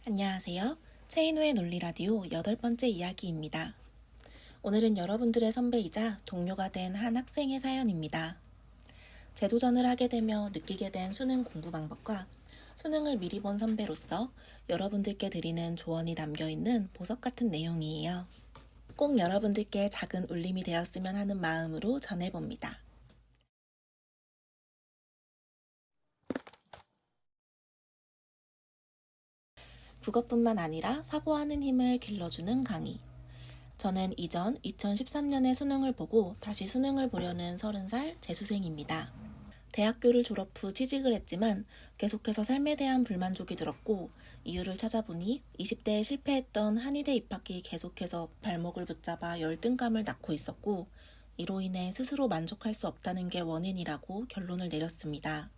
안녕하세요. 최인호의 논리라디오 8번째 이야기입니다. 오늘은 여러분들의 선배이자 동료가 된 한 학생의 사연입니다. 재도전을 하게 되며 느끼게 된 수능 공부 방법과 수능을 미리 본 선배로서 여러분들께 드리는 조언이 담겨있는 보석 같은 내용이에요. 꼭 여러분들께 작은 울림이 되었으면 하는 마음으로 전해봅니다. 국어뿐만 아니라 사고하는 힘을 길러주는 강의. 저는 이전 2013년에 수능을 보고 다시 수능을 보려는 30살 재수생입니다. 대학교를 졸업 후 취직을 했지만 계속해서 삶에 대한 불만족이 들었고 이유를 찾아보니 20대에 실패했던 한의대 입학이 계속해서 발목을 붙잡아 열등감을 낳고 있었고 이로 인해 스스로 만족할 수 없다는 게 원인이라고 결론을 내렸습니다.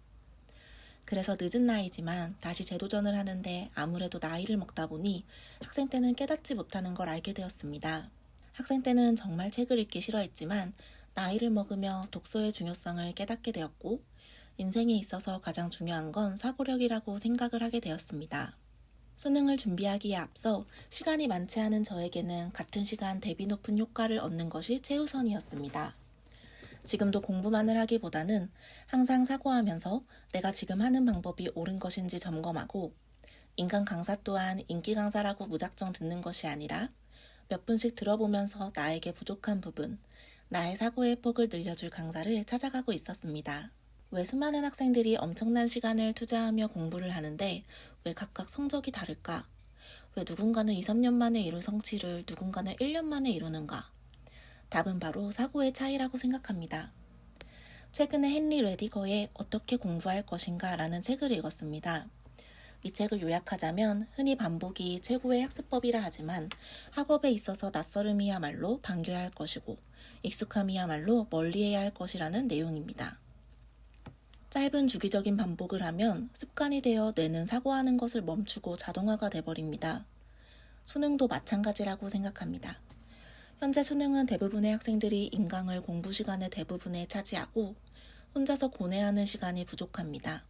그래서 늦은 나이지만 다시 재도전을 하는데 아무래도 나이를 먹다 보니 학생 때는 깨닫지 못하는 걸 알게 되었습니다. 학생 때는 정말 책을 읽기 싫어했지만 나이를 먹으며 독서의 중요성을 깨닫게 되었고 인생에 있어서 가장 중요한 건 사고력이라고 생각을 하게 되었습니다. 수능을 준비하기에 앞서 시간이 많지 않은 저에게는 같은 시간 대비 높은 효과를 얻는 것이 최우선이었습니다. 지금도 공부만을 하기보다는 항상 사고하면서 내가 지금 하는 방법이 옳은 것인지 점검하고 인간 강사 또한 인기 강사라고 무작정 듣는 것이 아니라 몇 분씩 들어보면서 나에게 부족한 부분, 나의 사고의 폭을 늘려줄 강사를 찾아가고 있었습니다. 왜 수많은 학생들이 엄청난 시간을 투자하며 공부를 하는데 왜 각각 성적이 다를까? 왜 누군가는 2, 3년 만에 이룰 성취를 누군가는 1년 만에 이루는가? 답은 바로 사고의 차이라고 생각합니다. 최근에 헨리 레디거의 어떻게 공부할 것인가 라는 책을 읽었습니다. 이 책을 요약하자면 흔히 반복이 최고의 학습법이라 하지만 학업에 있어서 낯설음이야말로 반겨야 할 것이고 익숙함이야말로 멀리해야 할 것이라는 내용입니다. 짧은 주기적인 반복을 하면 습관이 되어 뇌는 사고하는 것을 멈추고 자동화가 돼버립니다. 수능도 마찬가지라고 생각합니다. 현재 수능은 대부분의 학생들이 인강을 공부 시간의 대부분에 차지하고 혼자서 고뇌하는 시간이 부족합니다.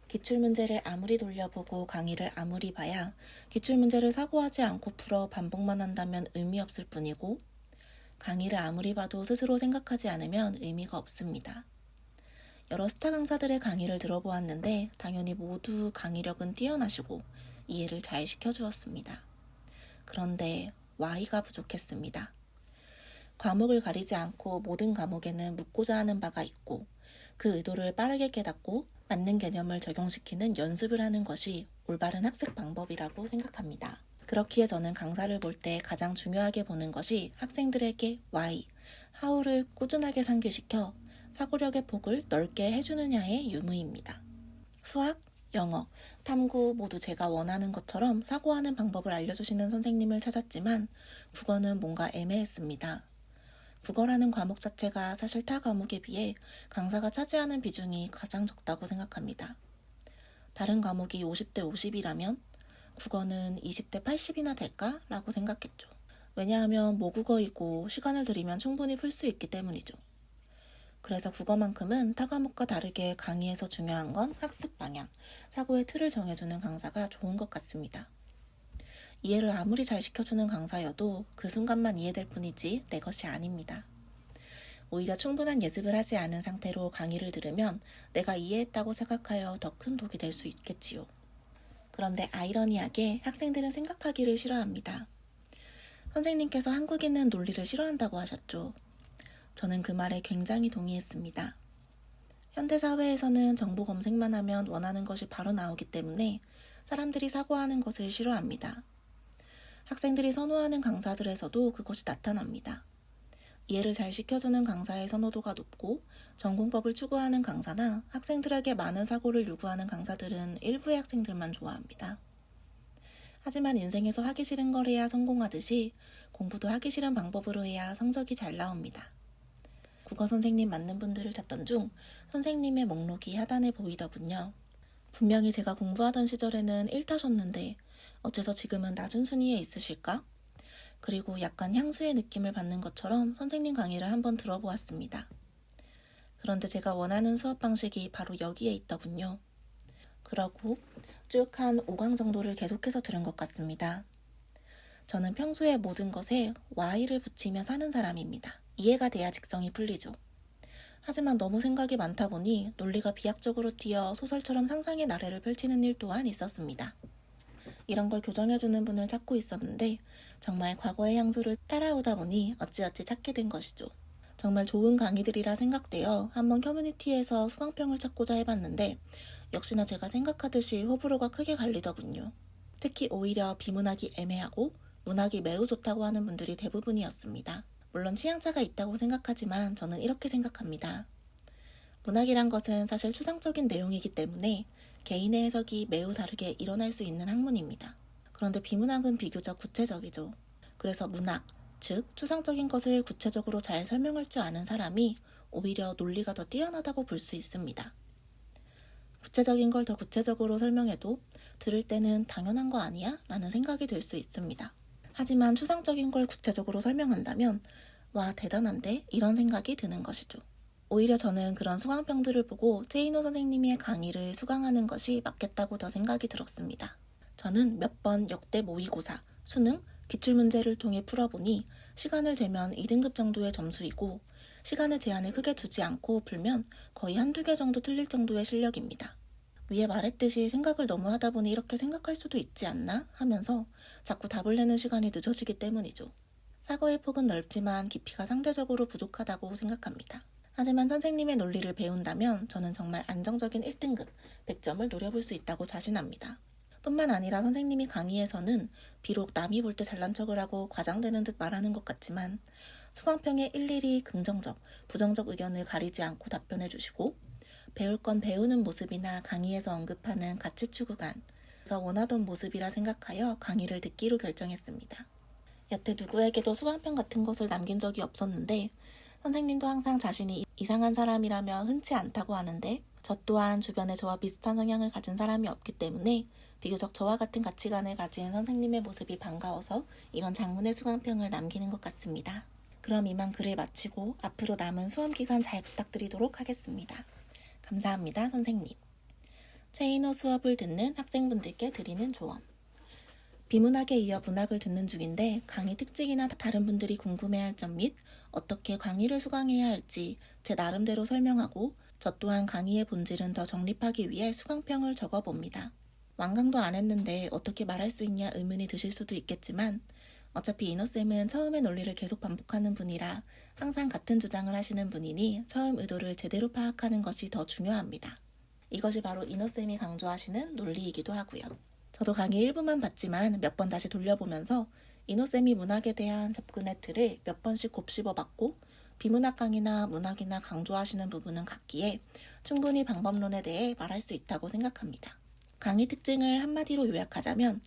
기출문제를 아무리 돌려보고 강의를 아무리 봐야 기출문제를 사고하지 않고 풀어 반복만 한다면 의미 없을 뿐이고 강의를 아무리 봐도 스스로 생각하지 않으면 의미가 없습니다. 여러 스타 강사들의 강의를 들어보았는데 당연히 모두 강의력은 뛰어나시고 이해를 잘 시켜주었습니다. 그런데 Y가 부족했습니다. 과목을 가리지 않고 모든 과목에는 묻고자 하는 바가 있고 그 의도를 빠르게 깨닫고 맞는 개념을 적용시키는 연습을 하는 것이 올바른 학습 방법이라고 생각합니다. 그렇기에 저는 강사를 볼 때 가장 중요하게 보는 것이 학생들에게 Why, How를 꾸준하게 상기시켜 사고력의 폭을 넓게 해주느냐의 유무입니다. 수학, 영어, 탐구 모두 제가 원하는 것처럼 사고하는 방법을 알려주시는 선생님을 찾았지만 국어는 뭔가 애매했습니다. 국어라는 과목 자체가 사실 타 과목에 비해 강사가 차지하는 비중이 가장 적다고 생각합니다. 다른 과목이 50대 50이라면 국어는 20대 80이나 될까? 라고 생각했죠. 왜냐하면 모국어이고 시간을 들이면 충분히 풀 수 있기 때문이죠. 그래서 국어만큼은 타 과목과 다르게 강의에서 중요한 건 학습 방향, 사고의 틀을 정해주는 강사가 좋은 것 같습니다. 이해를 아무리 잘 시켜주는 강사여도 그 순간만 이해될 뿐이지 내 것이 아닙니다. 오히려 충분한 예습을 하지 않은 상태로 강의를 들으면 내가 이해했다고 생각하여 더 큰 독이 될 수 있겠지요. 그런데 아이러니하게 학생들은 생각하기를 싫어합니다. 선생님께서 한국인은 논리를 싫어한다고 하셨죠. 저는 그 말에 굉장히 동의했습니다. 현대사회에서는 정보 검색만 하면 원하는 것이 바로 나오기 때문에 사람들이 사고하는 것을 싫어합니다. 학생들이 선호하는 강사들에서도 그것이 나타납니다. 이해를 잘 시켜주는 강사의 선호도가 높고 전공법을 추구하는 강사나 학생들에게 많은 사고를 요구하는 강사들은 일부의 학생들만 좋아합니다. 하지만 인생에서 하기 싫은 걸 해야 성공하듯이 공부도 하기 싫은 방법으로 해야 성적이 잘 나옵니다. 국어 선생님 맞는 분들을 찾던 중 선생님의 목록이 하단에 보이더군요. 분명히 제가 공부하던 시절에는 1타셨는데 어째서 지금은 낮은 순위에 있으실까? 그리고 약간 향수의 느낌을 받는 것처럼 선생님 강의를 한번 들어보았습니다. 그런데 제가 원하는 수업 방식이 바로 여기에 있더군요. 그러고 쭉 한 5강 정도를 계속해서 들은 것 같습니다. 저는 평소에 모든 것에 Y를 붙이며 사는 사람입니다. 이해가 돼야 직성이 풀리죠. 하지만 너무 생각이 많다 보니 논리가 비약적으로 뛰어 소설처럼 상상의 나래를 펼치는 일 또한 있었습니다. 이런 걸 교정해주는 분을 찾고 있었는데 정말 과거의 향수를 따라오다 보니 어찌어찌 찾게 된 것이죠. 정말 좋은 강의들이라 생각되어 한번 커뮤니티에서 수강평을 찾고자 해봤는데 역시나 제가 생각하듯이 호불호가 크게 갈리더군요. 특히 오히려 비문학이 애매하고 문학이 매우 좋다고 하는 분들이 대부분이었습니다. 물론 취향차가 있다고 생각하지만 저는 이렇게 생각합니다. 문학이란 것은 사실 추상적인 내용이기 때문에 개인의 해석이 매우 다르게 일어날 수 있는 학문입니다. 그런데 비문학은 비교적 구체적이죠. 그래서 문학, 즉 추상적인 것을 구체적으로 잘 설명할 줄 아는 사람이 오히려 논리가 더 뛰어나다고 볼 수 있습니다. 구체적인 걸 더 구체적으로 설명해도 들을 때는 당연한 거 아니야? 라는 생각이 들 수 있습니다. 하지만 추상적인 걸 구체적으로 설명한다면 와 대단한데? 이런 생각이 드는 것이죠. 오히려 저는 그런 수강평들을 보고 최인호 선생님의 강의를 수강하는 것이 맞겠다고 더 생각이 들었습니다. 저는 몇 번 역대 모의고사, 수능, 기출문제를 통해 풀어보니 시간을 재면 2등급 정도의 점수이고 시간의 제한을 크게 두지 않고 풀면 거의 한두 개 정도 틀릴 정도의 실력입니다. 위에 말했듯이 생각을 너무 하다 보니 이렇게 생각할 수도 있지 않나 하면서 자꾸 답을 내는 시간이 늦어지기 때문이죠. 사고의 폭은 넓지만 깊이가 상대적으로 부족하다고 생각합니다. 하지만 선생님의 논리를 배운다면 저는 정말 안정적인 1등급, 100점을 노려볼 수 있다고 자신합니다. 뿐만 아니라 선생님이 강의에서는 비록 남이 볼 때 잘난 척을 하고 과장되는 듯 말하는 것 같지만 수강평에 일일이 긍정적, 부정적 의견을 가리지 않고 답변해 주시고 배울 건 배우는 모습이나 강의에서 언급하는 가치 추구간, 제가 원하던 모습이라 생각하여 강의를 듣기로 결정했습니다. 여태 누구에게도 수강평 같은 것을 남긴 적이 없었는데 선생님도 항상 자신이 이상한 사람이라며 흔치 않다고 하는데 저 또한 주변에 저와 비슷한 성향을 가진 사람이 없기 때문에 비교적 저와 같은 가치관을 가진 선생님의 모습이 반가워서 이런 장문의 수강평을 남기는 것 같습니다. 그럼 이만 글을 마치고 앞으로 남은 수험 기간 잘 부탁드리도록 하겠습니다. 감사합니다, 선생님. 최인호 수업을 듣는 학생분들께 드리는 조언. 비문학에 이어 문학을 듣는 중인데 강의 특징이나 다른 분들이 궁금해할 점 및 어떻게 강의를 수강해야 할지 제 나름대로 설명하고 저 또한 강의의 본질은 더 정립하기 위해 수강평을 적어봅니다. 완강도 안 했는데 어떻게 말할 수 있냐 의문이 드실 수도 있겠지만 어차피 이노쌤은 처음의 논리를 계속 반복하는 분이라 항상 같은 주장을 하시는 분이니 처음 의도를 제대로 파악하는 것이 더 중요합니다. 이것이 바로 이노쌤이 강조하시는 논리이기도 하고요. 저도 강의 일부만 봤지만 몇 번 다시 돌려보면서 이노쌤이 문학에 대한 접근의 틀을 몇 번씩 곱씹어봤고 비문학 강의나 문학이나 강조하시는 부분은 같기에 충분히 방법론에 대해 말할 수 있다고 생각합니다. 강의 특징을 한마디로 요약하자면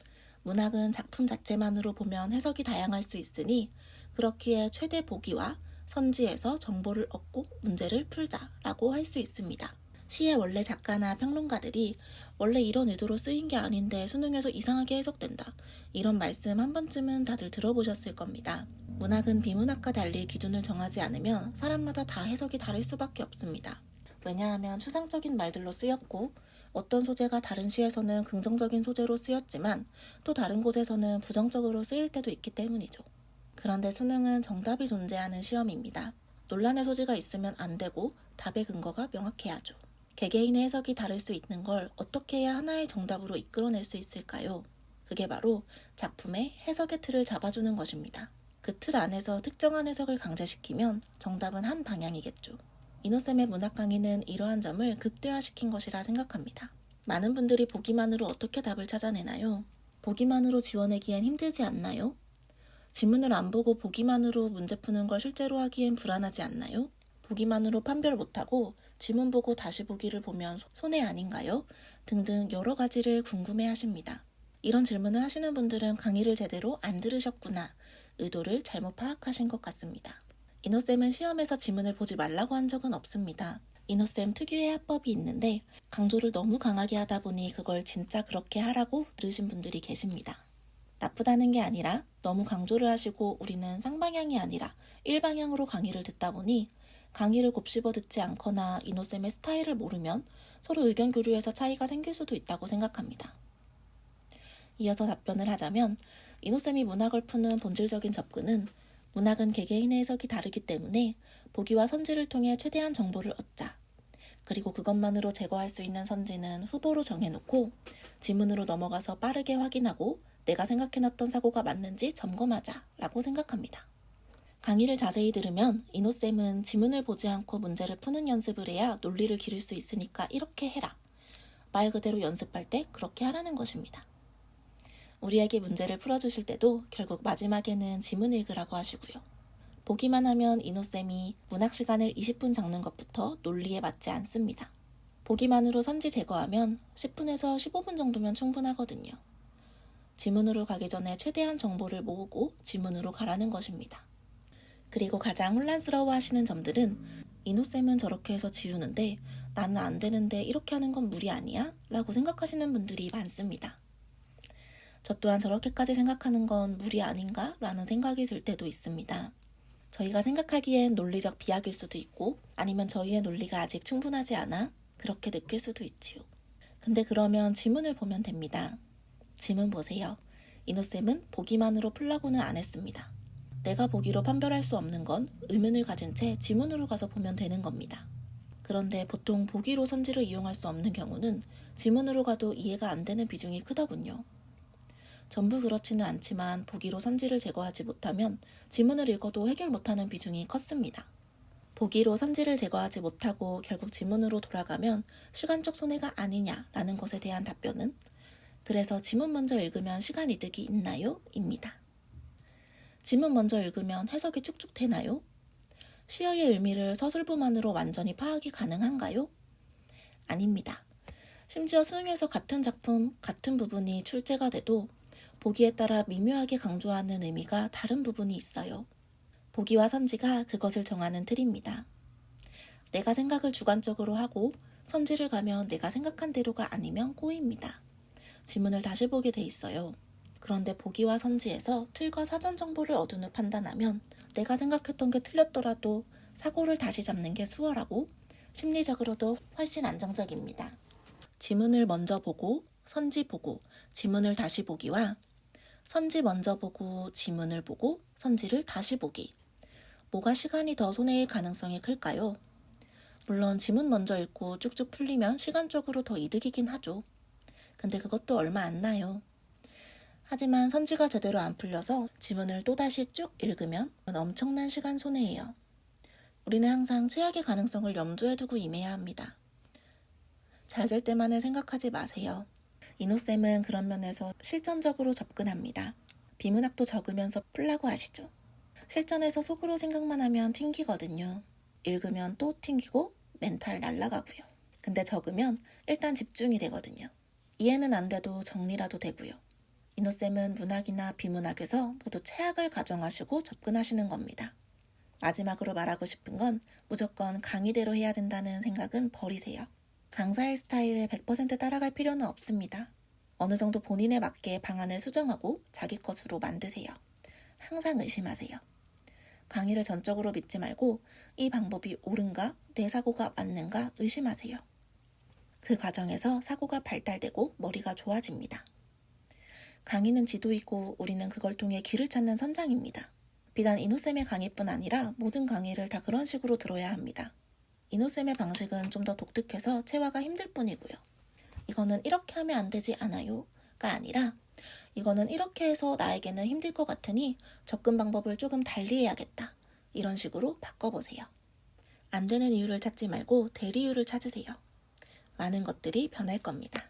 문학은 작품 자체만으로 보면 해석이 다양할 수 있으니 그렇기에 최대 보기와 선지에서 정보를 얻고 문제를 풀자라고 할 수 있습니다. 시의 원래 작가나 평론가들이 원래 이런 의도로 쓰인 게 아닌데 수능에서 이상하게 해석된다. 이런 말씀 한 번쯤은 다들 들어보셨을 겁니다. 문학은 비문학과 달리 기준을 정하지 않으면 사람마다 다 해석이 다를 수밖에 없습니다. 왜냐하면 추상적인 말들로 쓰였고 어떤 소재가 다른 시에서는 긍정적인 소재로 쓰였지만 또 다른 곳에서는 부정적으로 쓰일 때도 있기 때문이죠. 그런데 수능은 정답이 존재하는 시험입니다. 논란의 소지가 있으면 안 되고 답의 근거가 명확해야죠. 개개인의 해석이 다를 수 있는 걸 어떻게 해야 하나의 정답으로 이끌어낼 수 있을까요? 그게 바로 작품의 해석의 틀을 잡아주는 것입니다. 그 틀 안에서 특정한 해석을 강제시키면 정답은 한 방향이겠죠. 이노쌤의 문학 강의는 이러한 점을 극대화시킨 것이라 생각합니다. 많은 분들이 보기만으로 어떻게 답을 찾아내나요? 보기만으로 지워내기엔 힘들지 않나요? 지문을 안 보고 보기만으로 문제 푸는 걸 실제로 하기엔 불안하지 않나요? 보기만으로 판별 못하고 지문 보고 다시 보기를 보면 손해 아닌가요? 등등 여러 가지를 궁금해 하십니다. 이런 질문을 하시는 분들은 강의를 제대로 안 들으셨구나, 의도를 잘못 파악하신 것 같습니다. 이노쌤은 시험에서 지문을 보지 말라고 한 적은 없습니다. 이노쌤 특유의 화법이 있는데 강조를 너무 강하게 하다 보니 그걸 진짜 그렇게 하라고 들으신 분들이 계십니다. 나쁘다는 게 아니라 너무 강조를 하시고 우리는 쌍방향이 아니라 일방향으로 강의를 듣다 보니 강의를 곱씹어 듣지 않거나 이노쌤의 스타일을 모르면 서로 의견 교류에서 차이가 생길 수도 있다고 생각합니다. 이어서 답변을 하자면 이노쌤이 문학을 푸는 본질적인 접근은 문학은 개개인의 해석이 다르기 때문에 보기와 선지를 통해 최대한 정보를 얻자. 그리고 그것만으로 제거할 수 있는 선지는 후보로 정해놓고 지문으로 넘어가서 빠르게 확인하고 내가 생각해놨던 사고가 맞는지 점검하자 라고 생각합니다. 강의를 자세히 들으면 이노쌤은 지문을 보지 않고 문제를 푸는 연습을 해야 논리를 기를 수 있으니까 이렇게 해라. 말 그대로 연습할 때 그렇게 하라는 것입니다. 우리에게 문제를 풀어주실 때도 결국 마지막에는 지문 읽으라고 하시고요. 보기만 하면 이노쌤이 문학 시간을 20분 잡는 것부터 논리에 맞지 않습니다. 보기만으로 선지 제거하면 10분에서 15분 정도면 충분하거든요. 지문으로 가기 전에 최대한 정보를 모으고 지문으로 가라는 것입니다. 그리고 가장 혼란스러워 하시는 점들은 이노쌤은 저렇게 해서 지우는데 나는 안 되는데 이렇게 하는 건 무리 아니야? 라고 생각하시는 분들이 많습니다. 저 또한 저렇게까지 생각하는 건 무리 아닌가? 라는 생각이 들 때도 있습니다. 저희가 생각하기엔 논리적 비약일 수도 있고 아니면 저희의 논리가 아직 충분하지 않아 그렇게 느낄 수도 있지요. 근데 그러면 지문을 보면 됩니다. 지문 보세요. 이노쌤은 보기만으로 풀라고는 안 했습니다. 내가 보기로 판별할 수 없는 건 의문을 가진 채 지문으로 가서 보면 되는 겁니다. 그런데 보통 보기로 선지를 이용할 수 없는 경우는 지문으로 가도 이해가 안 되는 비중이 크더군요. 전부 그렇지는 않지만 보기로 선지를 제거하지 못하면 지문을 읽어도 해결 못하는 비중이 컸습니다. 보기로 선지를 제거하지 못하고 결국 지문으로 돌아가면 시간적 손해가 아니냐라는 것에 대한 답변은 그래서 지문 먼저 읽으면 시간 이득이 있나요? 입니다. 지문 먼저 읽으면 해석이 쭉쭉 되나요? 시어의 의미를 서술부만으로 완전히 파악이 가능한가요? 아닙니다. 심지어 수능에서 같은 작품, 같은 부분이 출제가 돼도 보기에 따라 미묘하게 강조하는 의미가 다른 부분이 있어요. 보기와 선지가 그것을 정하는 틀입니다. 내가 생각을 주관적으로 하고 선지를 가면 내가 생각한 대로가 아니면 꼬입니다. 지문을 다시 보게 돼 있어요. 그런데 보기와 선지에서 틀과 사전 정보를 얻은 후 판단하면 내가 생각했던 게 틀렸더라도 사고를 다시 잡는 게 수월하고 심리적으로도 훨씬 안정적입니다. 지문을 먼저 보고 선지 보고 지문을 다시 보기와 선지 먼저 보고 지문을 보고 선지를 다시 보기. 뭐가 시간이 더 손해일 가능성이 클까요? 물론 지문 먼저 읽고 쭉쭉 풀리면 시간적으로 더 이득이긴 하죠. 근데 그것도 얼마 안 나요. 하지만 선지가 제대로 안 풀려서 지문을 또다시 쭉 읽으면 엄청난 시간 손해예요. 우리는 항상 최악의 가능성을 염두에 두고 임해야 합니다. 잘 될 때만을 생각하지 마세요. 이노쌤은 그런 면에서 실전적으로 접근합니다. 비문학도 적으면서 풀라고 하시죠. 실전에서 속으로 생각만 하면 튕기거든요. 읽으면 또 튕기고 멘탈 날아가고요. 근데 적으면 일단 집중이 되거든요. 이해는 안 돼도 정리라도 되고요. 이노쌤은 문학이나 비문학에서 모두 최악을 가정하시고 접근하시는 겁니다. 마지막으로 말하고 싶은 건 무조건 강의대로 해야 된다는 생각은 버리세요. 강사의 스타일을 100% 따라갈 필요는 없습니다. 어느 정도 본인에 맞게 방안을 수정하고 자기 것으로 만드세요. 항상 의심하세요. 강의를 전적으로 믿지 말고 이 방법이 옳은가, 내 사고가 맞는가 의심하세요. 그 과정에서 사고가 발달되고 머리가 좋아집니다. 강의는 지도이고 우리는 그걸 통해 길을 찾는 선장입니다. 비단 이노쌤의 강의뿐 아니라 모든 강의를 다 그런 식으로 들어야 합니다. 이노쌤의 방식은 좀 더 독특해서 체화가 힘들 뿐이고요. 이거는 이렇게 하면 안 되지 않아요?가 아니라 이거는 이렇게 해서 나에게는 힘들 것 같으니 접근 방법을 조금 달리 해야겠다. 이런 식으로 바꿔보세요. 안 되는 이유를 찾지 말고 대리 이유를 찾으세요. 많은 것들이 변할 겁니다.